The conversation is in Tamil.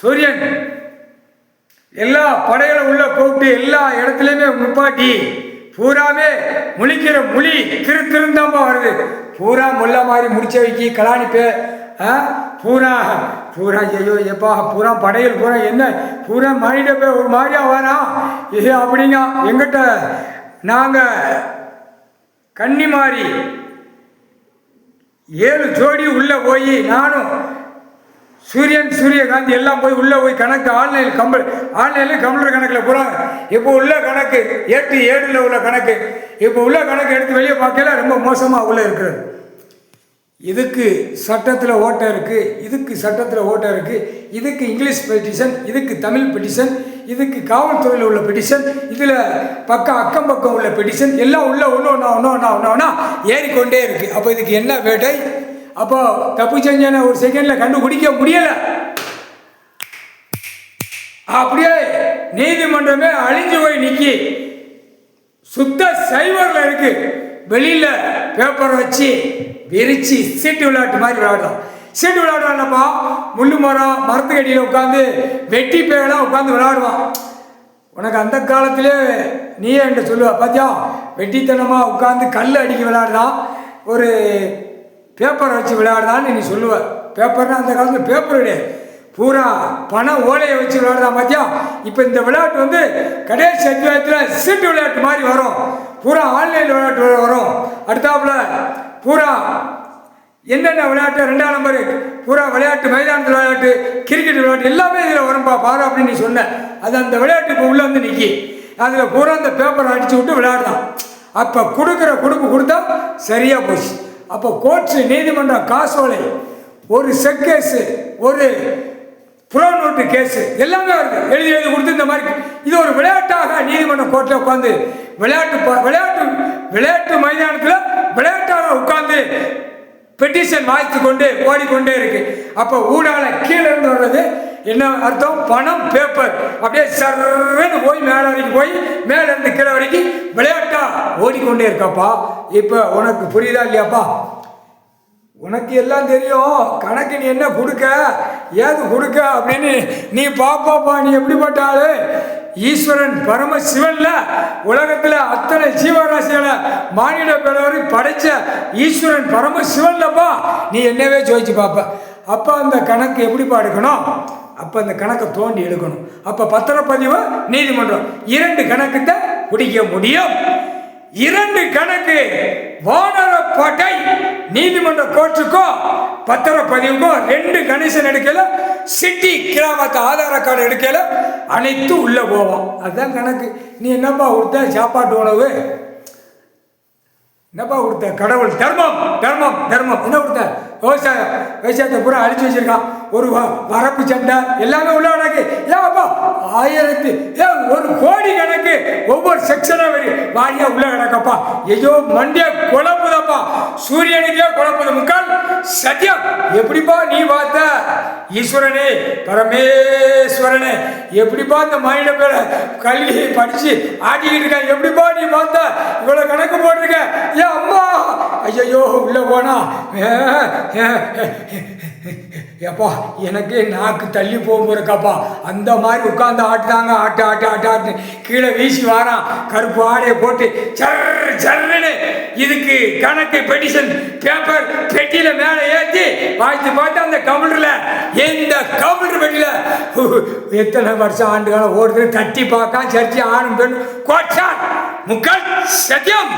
சூரியன் எல்லா படைகளும் உள்ள கூப்பிட்டு எல்லா இடத்துலையுமே முப்பாட்டி பூராவே முழிக்கிற மொழி திருந்தாம்பா வருது. பூரா முல்ல மாதிரி முடிச்ச வைக்கி கலாணி பூரா பூரா ஐயோ எப்பா பூரா படையல் பூரா என்ன பூரா மாறிட போய் ஒரு மாதிரியா வரான் இது அப்படிங்க. எங்கிட்ட நாங்கள் கன்னிமாரி 7 ஜோடி உள்ளே போய் நானும் சூரியகாந்தி எல்லாம் போய் உள்ளே போய் கணக்கு ஆன்லைனில் கம்ப்யூட்டர் கணக்கில் போகிறாங்க. இப்போ உள்ள கணக்கு 8-7 உள்ள கணக்கு இப்போ உள்ள கணக்கு எடுத்து வெளியே பார்க்கல ரொம்ப மோசமாக உள்ளே இருக்கிறது. இதுக்கு சட்டத்தில் ஓட்டை இருக்குது, இதுக்கு சட்டத்தில் ஓட்டை இருக்குது, இதுக்கு இங்கிலீஷ் பெட்டிஷன், இதுக்கு தமிழ் பெட்டிஷன், இதுக்கு காவல்துறையில் உள்ள பெட்டிஷன், இதில் அக்கம் பக்கம் உள்ள பெட்டிஷன் எல்லாம் உள்ள ஒன்று ஏறிக்கொண்டே இருக்குது. அப்போ இதுக்கு என்ன வேட்டை? அப்போ தப்பு செஞ்சன ஒரு செகண்டில் கண்டுபிடிக்க முடியலை. அப்படியே நீதிமன்றமே அழிஞ்சு போய் நிற்கி சுத்த சைவரில் இருக்கு. வெளியில் பேப்பரை வச்சு விரிச்சு சீட்டு விளையாட்டு மாதிரி விளையாடலாம். சீட்டு விளையாடுவான்ப்பா முள்ளு மரத்துக்கடியில் உட்காந்து வெட்டி பேயெல்லாம் உட்காந்து விளையாடுவான். உனக்கு அந்த காலத்திலே நீயே என்கிட்ட சொல்லுவா பார்த்தியா வெட்டித்தனமாக உட்காந்து கல் அடிக்க விளையாடுறான், ஒரு பேப்பரை வச்சு விளையாடுதான்னு நீ சொல்லுவ. பேப்பர்னா அந்த காலத்தில் பேப்பர் கிடையாது, பூரா பணம் ஓலையை வச்சு விளையாடுதான் பார்த்தியா. இப்போ இந்த விளையாட்டு வந்து கடைசி அத்தியாயத்தில் சீட்டு விளையாட்டு மாதிரி வரும், பூரா ஆன்லைன் விளையாட்டு வரும். அடுத்தாப்புல பூரா என்னென்ன விளையாட்டு 2ஆம் நம்பரு பூரா விளையாட்டு, மைதானத்தில் விளையாட்டு, கிரிக்கெட் விளையாட்டு எல்லாமே இதில் வரும்பா பாரு அப்படின்னு நீ சொன்ன. அது அந்த விளையாட்டு இப்போ உள்ளே வந்து நிற்கி அதில் பூரா அந்த பேப்பரை அடித்து விட்டு விளையாடுதான். அப்போ கொடுக்குற கொடுத்தா சரியாக போச்சு. அப்போ கோர்ட்ஸு நீதிமன்றம் காசோலை, ஒரு செக் கேஸு, ஒரு புறோ நோட்டு கேஸு எல்லாமே வருது. எழுதி கொடுத்து இந்த மாதிரி இது ஒரு விளையாட்டாக நீதிமன்றம் கோர்ட்டில் உட்காந்து விளையாட்டு மைதானத்தில் விளையாட்டாக உட்காந்து பெட்டிஷன் வாய்த்து கொண்டு ஓடிக்கொண்டே இருக்கு. அப்போ ஊடால கீழே இருந்து வர்றது என்ன அர்த்தம்? பணம், பேப்பர் அப்படியே சர்ன்னு போய் மேலே வரைக்கும் போய் மேலே இருந்து கீழே வரைக்கும் விளையாட்டா ஓடிக்கொண்டே இருக்காப்பா. இப்போ உனக்கு புரியுதா இல்லையாப்பா? உனக்கு எல்லாம் தெரியும், கணக்கு நீ என்ன கொடுக்க ஏது கொடுக்க அப்படின்னு நீ பாப்பாப்பா. நீ எப்படிப்பட்ட ஆளு? ஈஸ்வரன் பரமசிவன்ல உலகத்தில் அத்தனை ஜீவராசிகளை மானிட பிறவரை படைச்ச ஈஸ்வரன் பரமசிவன்லப்பா. நீ என்னவே ஜோதிச்சு பார்ப்ப. அப்போ அந்த கணக்கு எப்படிப்பா எடுக்கணும்? அப்போ அந்த கணக்கை தோண்டி எடுக்கணும். அப்போ பத்திரப்பதிவு நீதிமன்றம் 2 கணக்கு தான் பிடிக்க முடியும். 2 கணக்கு வானரப்பட்டை நீதிமன்ற கோர்ட்டுக்கோ பத்திரப்பதிவுக்கோ 2 கணேசன் எடுக்கல, சிட்டி கிராமத்து ஆதார கார்டு எடுக்கல, அனைத்தும் உள்ள போவோம். அதுதான் கணக்கு. நீ என்னப்பா கொடுத்த? சாப்பாட்டு உணவு என்னப்பா கொடுத்த? கடவுள் தர்மம் தர்மம் தர்மம் என்ன கொடுத்த? விவசாயத்தை பூரா அழிச்சு வச்சிருக்கான். ஒரு வரப்பு சண்டை எல்லாமே உள்ள கணக்கு. ஏப்பா 1 கோடி கணக்கு ஒவ்வொரு செக்ஷனா வாரியா உள்ள கிடக்கப்பா. ஐயோ மண்டிய குழப்புதப்பா, சூரியனுக்கே குழப்புது முக்கால் சத்தியம். எப்படிப்பா நீ பார்த்த? ஈஸ்வரனே பரமேஸ்வரனே எப்படிப்பா இந்த மாநில பேரை கல்வி படிச்சு ஆட்டிக்கிட்டு இருக்க? எப்படிப்பா நீ பார்த்த? இவ்வளவு கணக்கு போட்டிருக்க. ஏன் அம்மா ஐயோ உள்ள போனா ஏப்பா எனக்கு நாக்கு தள்ளி போகும்போதுக்காப்பா. அந்த மாதிரி உட்காந்து ஆட்டுதாங்க. ஆட்டு கீழே வீசி வாரான், கருப்பு ஆடையை போட்டு சர்ன்னு. இதுக்கு கணக்கு பெட்டிஷன் பேப்பர் பெட்டியில மேலே ஏற்றி வாய்த்து பார்த்து அந்த கம்ப்யூட்டர்ல எந்த கம்ப்யூட்டர் பெட்டியில எத்தனை வருஷம் ஆண்டுகாலம் ஓடுது தட்டி பார்க்க சர்ச்சை ஆணும் பெண் கோட்சான் முக்கால் சத்தியம்.